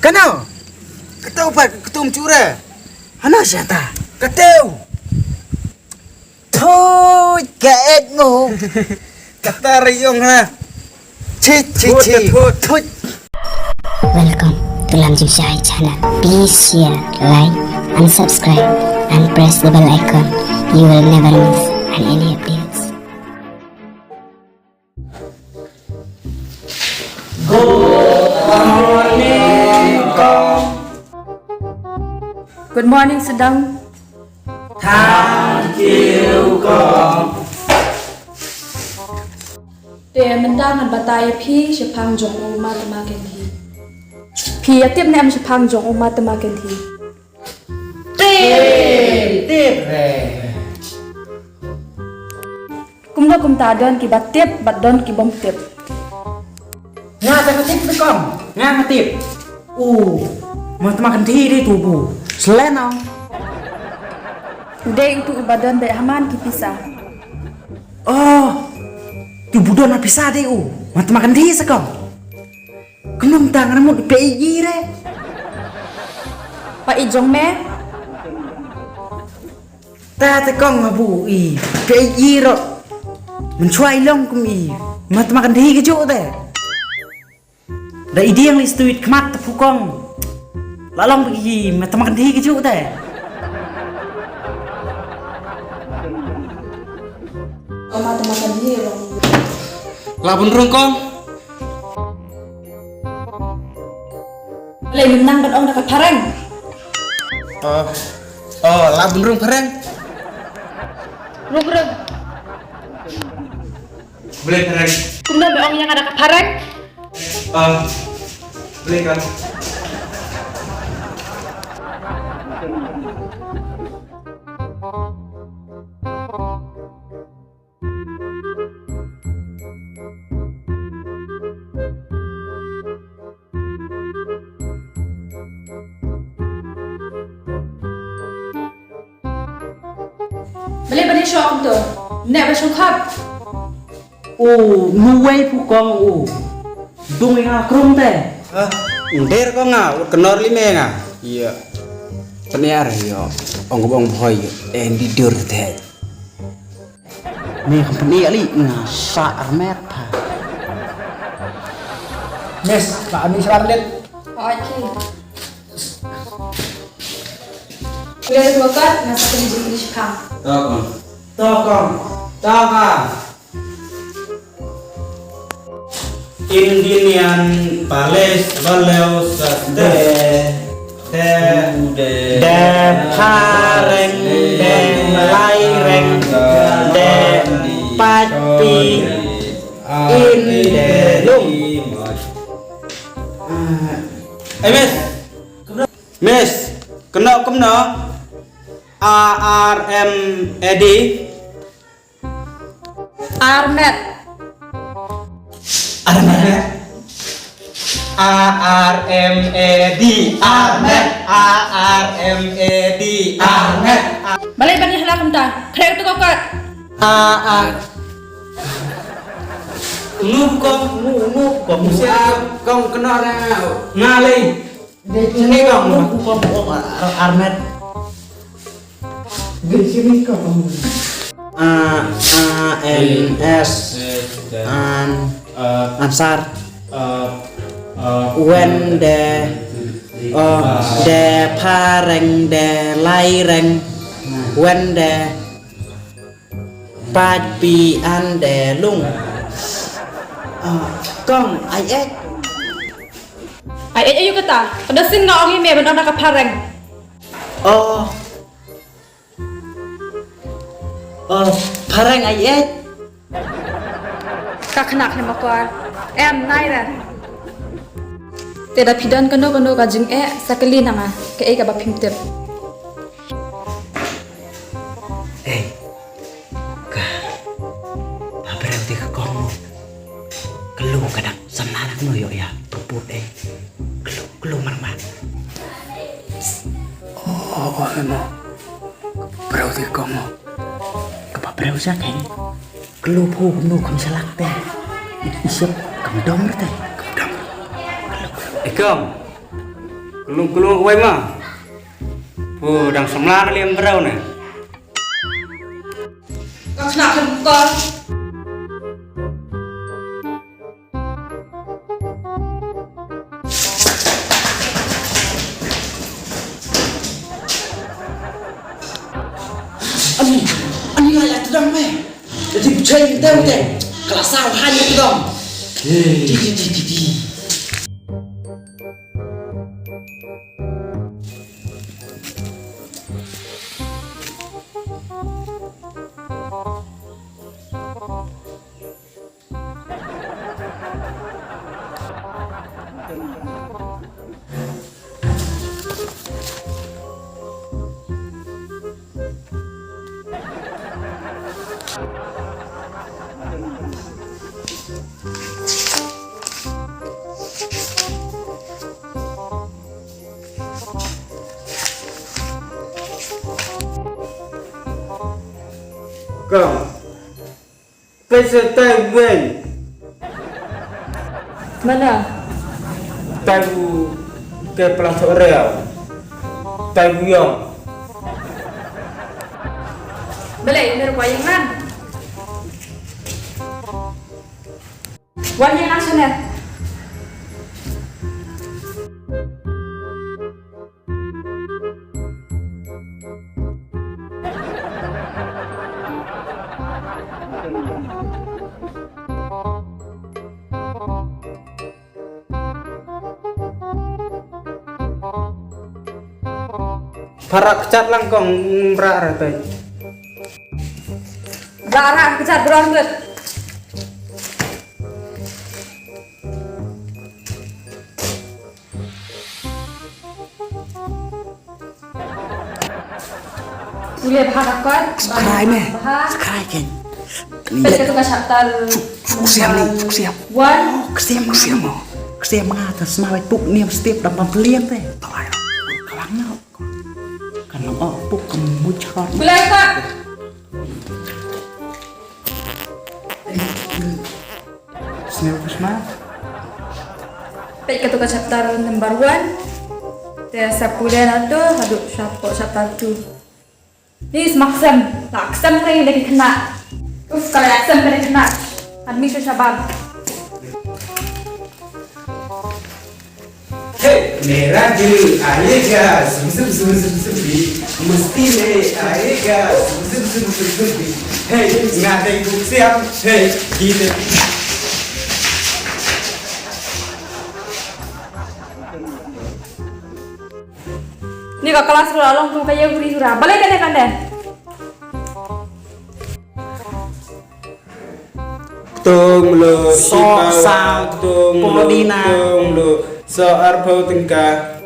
Kano? Kataw pa kutum cura. Hana siya ta? Kataw. Thôi kẹt mo. Kata riyong ha. Chi. Thôi. Welcome to Lamjim Shai channel. Please share, like, and subscribe, and press the bell icon. You will never miss any updates. Good morning, Sedang. Thank you con. Để mình đang ngồi bắt tay phi sẽ phang giống ông ma tama kén thi. Phi tiếp này em sẽ phang giống ông ma tama kén thi. Tiếp re. Kum lo kum ta don ki bat tiếp, bat don ki bom tiếp. Nga ta ka tiếp với con. Nga ma tiếp. Mà ta makan thi đi tù bù. Selain không? Udah itu badan be haman ki pisah. Tù bù don pisah deh Mà ta makan thi sao con? Kenapa tangan mau di PI re? Pak ijong me. Ta con mà bù PI rồi. Mình xoay lông cũng mà ta makan thi cái chỗ đấy. Dari dia yang listuit kemat tepu kong. Lalong pergi, mata makan di kejuk teh. Ông ma tama kén thi long. Lah bener kong. Lại mình nang ban ông dekat pareng. Lah bener pareng. Rung. Boleh pareng. Kum lo be ông yang ada dekat pareng. Boleh kan. Beli bani syok tu. Nek ba syukap. Nuai pu kong Dung yang krum teh. Der kong kenor lime nga. Iya. Peniar yo. Ong boy di dur teh. Nih company ali ngasa armet pa. Mes, Pak Ani Selamat. Okey. Udah dua kat ngasa kini jadi syukam. Tokong. Indian Pales Baleus de pareng de laireng de pati in de lung. Mes, kena ARMED Armet. Armet. Balik bani halak kum ta. Krek tu kokat. Ngub kong siap kong kena ngalih. Ini kong Armet. Di sini kong ANS Ansar when de pareng de laireng when de pi an de lung kong ai Ayo kata. Pada sin ngau ngi me ban nak pareng. pareng ai Ka khanak ni makwar. Em nai ra. Teda pidan kano ka jing sakali nanga ke ka ba phimtep. Ka babreu ti ka kong kelu kadang sanana no yo ya puput kelu marman. Ano breu ti kong ka breu sa kay kelu pu kum salak teh isip kam dom teh kam dom. Kom. Kulung quay mà đằng sầm la nó liêm vào nè Con nào không con? Anh lại là đâm mẹ để thì chơi tao thế cả sao hai người đâm đi Cầm cây sợi tay bên Mana? tay bu cây plastic rèo tay bu yong Balik dari wayang man. Wayang nasional. Parak cat langkong merak ratai. Darah kecat berangkat. Boleh bahas kan? Subscribe mẹ Bahas. subscribe kênh Kita tukar chapter. xem One. xem nga thật mà phải bụng niềm step đập bằng liên thế tỏi nó lắng nào cần nó ở bụng cầm mũi tròn Boleh kan? snail smart Kita tukar chapter number 1. Dia sepuluh nanti hadut chapter 2. Ni semaksem, laksem ni lagi kena. Kalau laksem kena kena. Admi tu sabab. Hey, merah je, aega, sum mesti le, aega, sum. Hey, ngadai buk siap, hey, gitu. Ni kau kelas rolong tu kaya guri surah. Balik kan deh. Tung lo, So sao Polina lo, so arpo tingkah.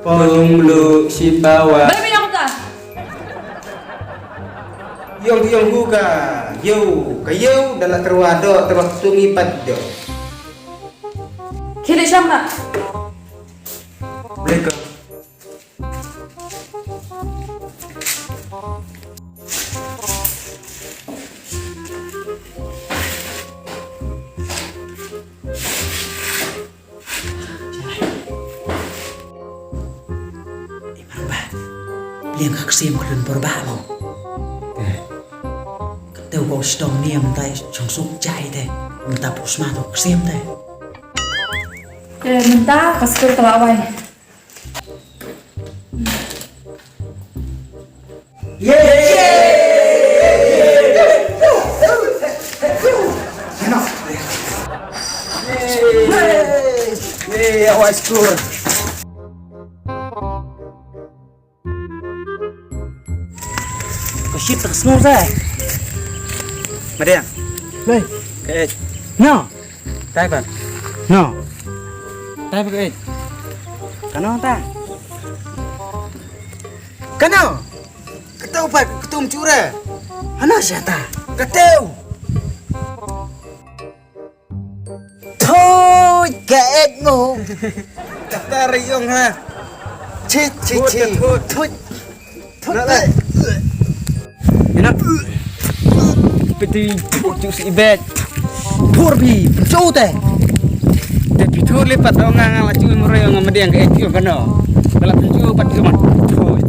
Tung lo, sipawa. Balik minyak kita. Yung huga, kayo dalam terwado terwaktu ngipat do. Kini siapa nak? Mereka. liền khắc xem một lần bờ bạ mong tiêu có stone niềm tay trong súc chạy thế mình tập smart học xem thế Minta ke skul kelawai. Awak school. có shit thật smooth thế Madiang, đây cái no tay bạn, no tay cái cái ta Kano, ketau pak, ketum cura, hana siapa ketau. thôi kệ ngủ Daftar yung ha. chi thôi thôi Nak Enak. Peti cuci si ibet. thua bì sâu thế Tapi tu lepas orang ngang la cuci murah yang Madiang ke itu kan no. Dalam video pada kemana?